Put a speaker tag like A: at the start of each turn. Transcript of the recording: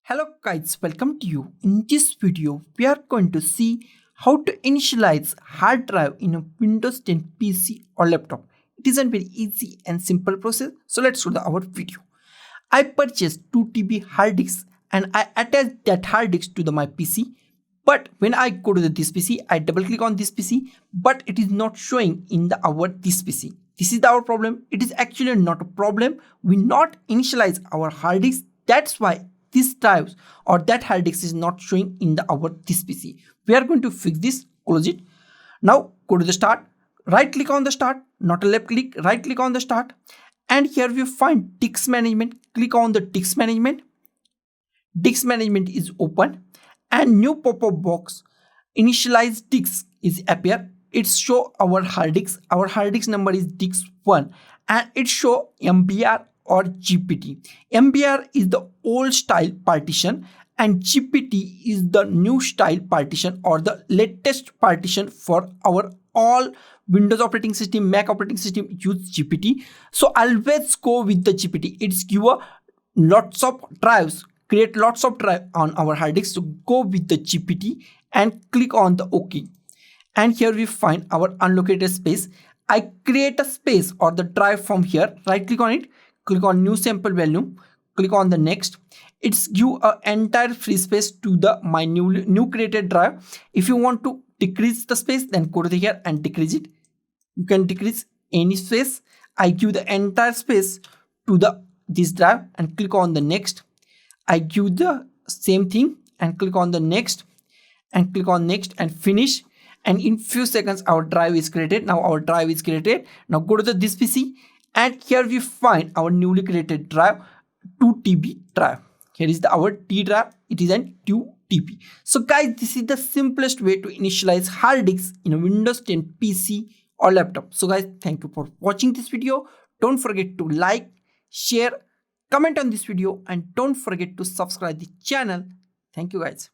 A: Hello guys, welcome to you. In this video, we are going to see how to initialize hard drive in a Windows 10 PC or laptop. It is a very easy and simple process. So let's go to our video. I purchased 2 TB hard disk and I attached that hard disk to my PC. But when I go to this PC, I double click on this PC, but it is not showing in this PC. This is our problem. It is actually not a problem. We not initialize our hard disk. That's why this drive or that hard disk is not showing in this PC. We are going to fix this. Close it. Now go to the start. Right click on the start, not a left click. Right click on the start, and here we find disk management. Click on the disk management. Disk management is open, and new pop-up box initialize disk is appear. It show our hard disk. Our hard disk number is disk 1, and it show MBR or GPT. MBR is the old style partition and GPT is the new style partition or the latest partition for our all Windows operating system, Mac operating system use GPT. So always go with the GPT. It's give a lots of drives, create lots of drive on our hard disk. So go with the GPT and click on the OK. And here we find our unlocated space. I create a space or the drive from here. Right click on it. Click on new sample value, click on the next. It's give an entire free space to my new created drive. If you want to decrease the space, then go to here and decrease it. You can decrease any space. I give the entire space to this drive and click on the next. I give the same thing and click on the next and click on next and finish. And in few seconds our drive is created. Now our drive is created. Now go to this PC. And here we find our newly created drive, 2 TB drive. Here is our T drive. It is an 2 TB. So guys, this is the simplest way to initialize hard disks in a Windows 10 PC or laptop. So guys, thank you for watching this video. Don't forget to like, share, comment on this video, and don't forget to subscribe the channel. Thank you guys.